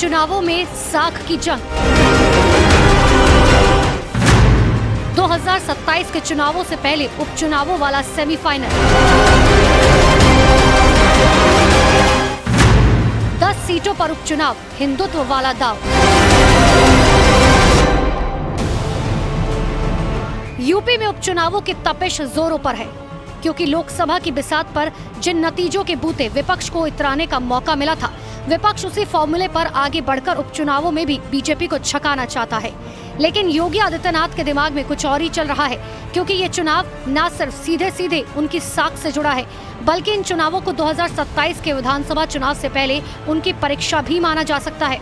उपचुनावों में साख की जंग। 2027 के चुनावों से पहले उपचुनावों वाला सेमीफाइनल। 10 सीटों पर उपचुनाव, हिंदुत्व वाला दाव। यूपी में उपचुनावों की तपिश जोरों पर है, क्योंकि लोकसभा की बिसात पर जिन नतीजों के बूते विपक्ष को इतराने का मौका मिला था, विपक्ष उसी फॉर्मूले पर आगे बढ़कर उपचुनावों में भी बीजेपी को छकाना चाहता है। लेकिन योगी आदित्यनाथ के दिमाग में कुछ और ही चल रहा है, क्योंकि ये चुनाव न सिर्फ सीधे सीधे उनकी साख से जुड़ा है, बल्कि इन चुनावों को 2027 के विधानसभा चुनाव से पहले उनकी परीक्षा भी माना जा सकता है।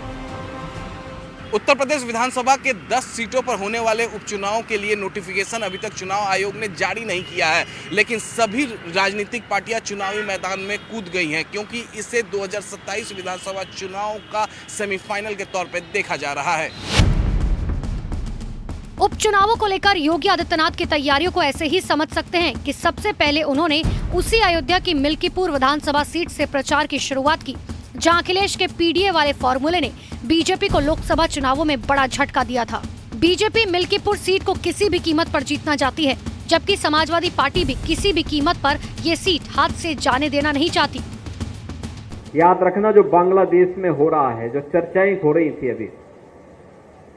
उत्तर प्रदेश विधानसभा के 10 सीटों पर होने वाले उपचुनाव के लिए नोटिफिकेशन अभी तक चुनाव आयोग ने जारी नहीं किया है, लेकिन सभी राजनीतिक पार्टियां चुनावी मैदान में कूद गई हैं, क्योंकि इसे 2027 विधानसभा चुनाव का सेमीफाइनल के तौर पर देखा जा रहा है। उपचुनावों को लेकर योगी आदित्यनाथ की तैयारियों को ऐसे ही समझ सकते हैं कि सबसे पहले उन्होंने उसी अयोध्या की मिल्कीपुर विधानसभा सीट से प्रचार की शुरुआत की, जहां अखिलेश के पीडीए वाले फॉर्मूले ने बीजेपी को लोकसभा चुनावों में बड़ा झटका दिया था। बीजेपी मिल्कीपुर सीट को किसी भी कीमत पर जीतना चाहती है, जबकि समाजवादी पार्टी भी किसी भी कीमत पर ये सीट हाथ से जाने देना नहीं चाहती। याद रखना, जो बांग्लादेश में हो रहा है, जो चर्चाएं हो रही थी अभी,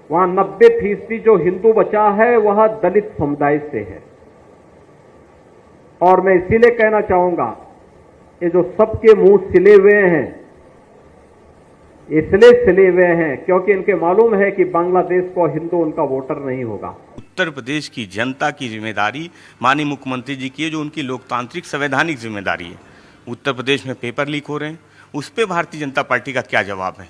वहां 90% जो हिंदू बचा है वह दलित समुदाय से है। और मैं इसीलिए कहना चाहूंगा, ये जो सबके मुंह सिले हुए हैं, इसलिए सिले हुए हैं क्योंकि इनके मालूम है कि बांग्लादेश को हिंदू उनका वोटर नहीं होगा। उत्तर प्रदेश की जनता की जिम्मेदारी माननीय मुख्यमंत्री जी की है, जो उनकी लोकतांत्रिक संवैधानिक जिम्मेदारी है। उत्तर प्रदेश में पेपर लीक हो रहे हैं, उस पर भारतीय जनता पार्टी का क्या जवाब है?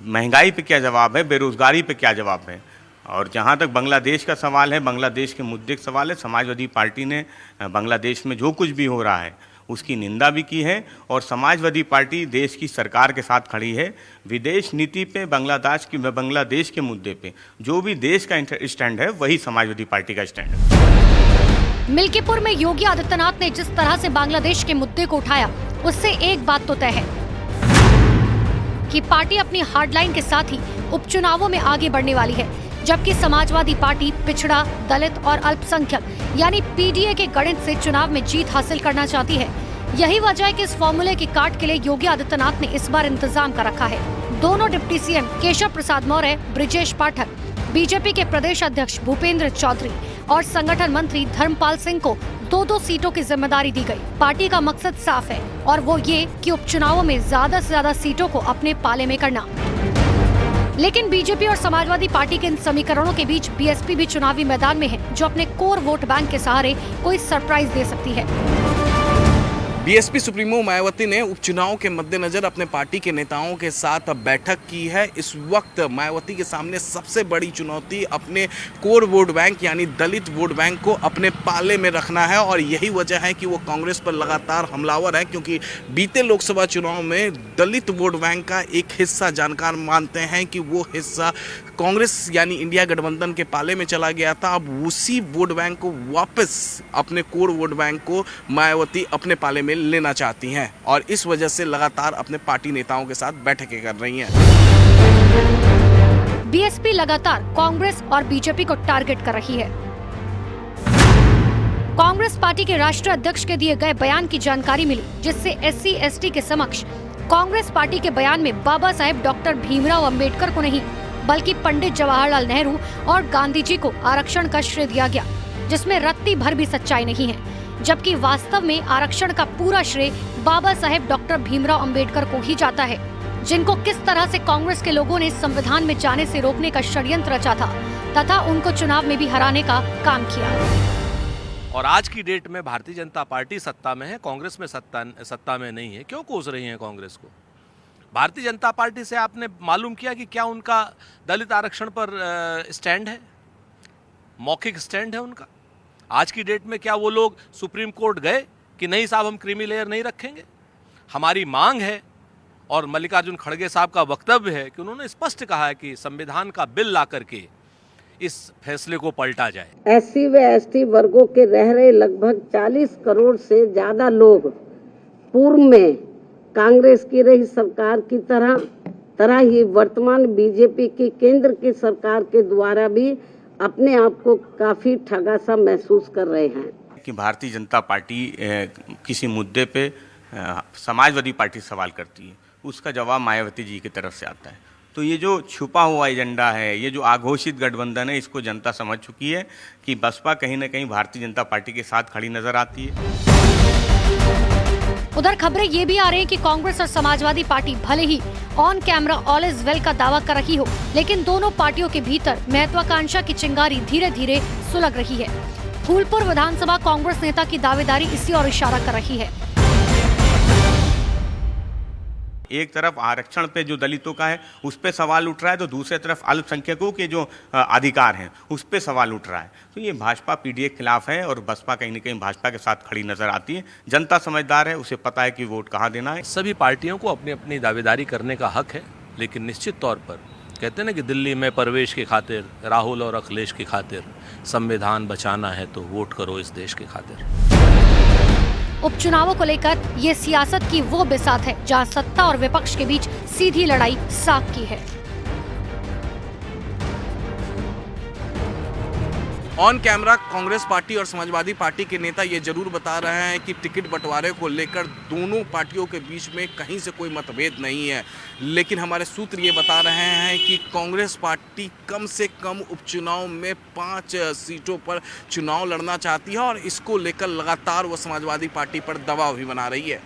महंगाई पे क्या जवाब है? बेरोजगारी पे क्या जवाब है? और जहाँ तक बांग्लादेश का सवाल है, बांग्लादेश के मुद्दे का सवाल है, समाजवादी पार्टी ने बांग्लादेश में जो कुछ भी हो रहा है उसकी निंदा भी की है, और समाजवादी पार्टी देश की सरकार के साथ खड़ी है। विदेश नीति पे बांग्लादेश के मुद्दे पे जो भी देश का स्टैंड है, वही समाजवादी पार्टी का स्टैंड है। मिल्कीपुर में योगी आदित्यनाथ ने जिस तरह से बांग्लादेश के मुद्दे को उठाया, उससे एक बात तो तय है कि पार्टी अपनी हार्डलाइन के साथ ही उपचुनावों में आगे बढ़ने वाली है, जबकि समाजवादी पार्टी पिछड़ा, दलित और अल्पसंख्यक यानी पीडीए के गणित से चुनाव में जीत हासिल करना चाहती है। यही वजह है कि इस फॉर्मूले की काट के लिए योगी आदित्यनाथ ने इस बार इंतजाम कर रखा है। दोनों डिप्टी सीएम केशव प्रसाद मौर्य, ब्रिजेश पाठक, बीजेपी के प्रदेश अध्यक्ष भूपेंद्र चौधरी और संगठन मंत्री धर्मपाल सिंह को 2-2 सीटों की जिम्मेदारी दी गई। पार्टी का मकसद साफ है, और वो ये कि उपचुनावों में ज्यादा से ज्यादा सीटों को अपने पाले में करना। लेकिन बीजेपी और समाजवादी पार्टी के इन समीकरणों के बीच बीएसपी भी चुनावी मैदान में है, जो अपने कोर वोट बैंक के सहारे कोई सरप्राइज दे सकती है। बीएसपी सुप्रीमो मायावती ने उपचुनाव के मद्देनजर अपने पार्टी के नेताओं के साथ बैठक की है। इस वक्त मायावती के सामने सबसे बड़ी चुनौती अपने कोर वोट बैंक यानी दलित वोट बैंक को अपने पाले में रखना है, और यही वजह है कि वो कांग्रेस पर लगातार हमलावर है, क्योंकि बीते लोकसभा चुनाव में दलित वोट बैंक का एक हिस्सा जानकार मानते हैं कि वो हिस्सा कांग्रेस यानी इंडिया गठबंधन के पाले में चला गया था। अब उसी वोट बैंक को वापस, अपने कोर वोट बैंक को मायावती अपने पाले में लेना चाहती हैं, और इस वजह से लगातार अपने पार्टी नेताओं के साथ बैठकें कर रही हैं। बीएसपी लगातार कांग्रेस और बीजेपी को टारगेट कर रही है। कांग्रेस पार्टी के राष्ट्रीय अध्यक्ष के दिए गए बयान की जानकारी मिली, जिससे SC/ST के समक्ष कांग्रेस पार्टी के बयान में बाबा साहेब डॉक्टर भीमराव अंबेडकर को नहीं, बल्कि पंडित जवाहरलाल नेहरू और गांधी जी को आरक्षण का श्रेय दिया गया, जिसमें रत्ती भर भी सच्चाई नहीं है, जबकि वास्तव में आरक्षण का पूरा श्रेय बाबा साहेब डॉक्टर भीमराव अंबेडकर को ही जाता है, जिनको किस तरह से कांग्रेस के लोगों ने संविधान में जाने से रोकने का षड्यंत्र रचा था तथा उनको चुनाव में भी हराने का काम किया। और आज की डेट में भारतीय जनता पार्टी सत्ता में है, कांग्रेस में सत्ता में नहीं है। क्यों कोस रही है कांग्रेस को? भारतीय जनता पार्टी से आपने मालूम किया कि क्या उनका दलित आरक्षण पर स्टैंड है, मौखिक स्टैंड है उनका? आज की डेट में क्या वो लोग सुप्रीम कोर्ट गए कि नहीं साहब हम क्रीमी लेयर नहीं रखेंगे? हमारी मांग है, और मल्लिकार्जुन खड़गे साहब का वक्तव्य है कि उन्होंने स्पष्ट कहा है कि संविधान का बिल ला करके इस फैसले को पलटा जाए। SC व ST वर्गों के रह रहे लगभग 40 करोड़ से ज्यादा लोग पूर्व में कांग्रेस की रही सरकार की तरह तरह ही वर्तमान बीजेपी की केंद्र की सरकार के द्वारा भी अपने आप को काफी ठगा सा महसूस कर रहे हैं कि भारतीय जनता पार्टी किसी मुद्दे पे समाजवादी पार्टी सवाल करती है, उसका जवाब मायावती जी की तरफ से आता है। तो ये जो छुपा हुआ एजेंडा है, ये जो आघोषित गठबंधन है, इसको जनता समझ चुकी है कि बसपा कहीं ना कहीं भारतीय जनता पार्टी के साथ खड़ी नजर आती है। उधर खबरें ये भी आ रही हैं कि कांग्रेस और समाजवादी पार्टी भले ही on camera all is well का दावा कर रही हो, लेकिन दोनों पार्टियों के भीतर महत्वाकांक्षा की चिंगारी धीरे धीरे सुलग रही है। फूलपुर विधानसभा कांग्रेस नेता की दावेदारी इसी और इशारा कर रही है। एक तरफ आरक्षण पे जो दलितों का है उस पे सवाल उठ रहा है, तो दूसरी तरफ अल्पसंख्यकों के जो अधिकार हैं उस पे सवाल उठ रहा है। तो ये भाजपा पीडीए के खिलाफ है और बसपा कहीं ना कहीं भाजपा के साथ खड़ी नजर आती है। जनता समझदार है, उसे पता है कि वोट कहाँ देना है। सभी पार्टियों को अपनी अपनी दावेदारी करने का हक है, लेकिन निश्चित तौर पर कहते हैं ना कि दिल्ली में परवेश की खातिर, राहुल और अखिलेश की खातिर संविधान बचाना है तो वोट करो इस देश की खातिर। उपचुनावों को लेकर ये सियासत की वो बिसात है जहां सत्ता और विपक्ष के बीच सीधी लड़ाई साफ की है। ऑन कैमरा कांग्रेस पार्टी और समाजवादी पार्टी के नेता ये जरूर बता रहे हैं कि टिकट बंटवारे को लेकर दोनों पार्टियों के बीच में कहीं से कोई मतभेद नहीं है, लेकिन हमारे सूत्र ये बता रहे हैं कि कांग्रेस पार्टी कम से कम उपचुनाव में 5 सीटों पर चुनाव लड़ना चाहती है और इसको लेकर लगातार वो समाजवादी पार्टी पर दबाव भी बना रही है।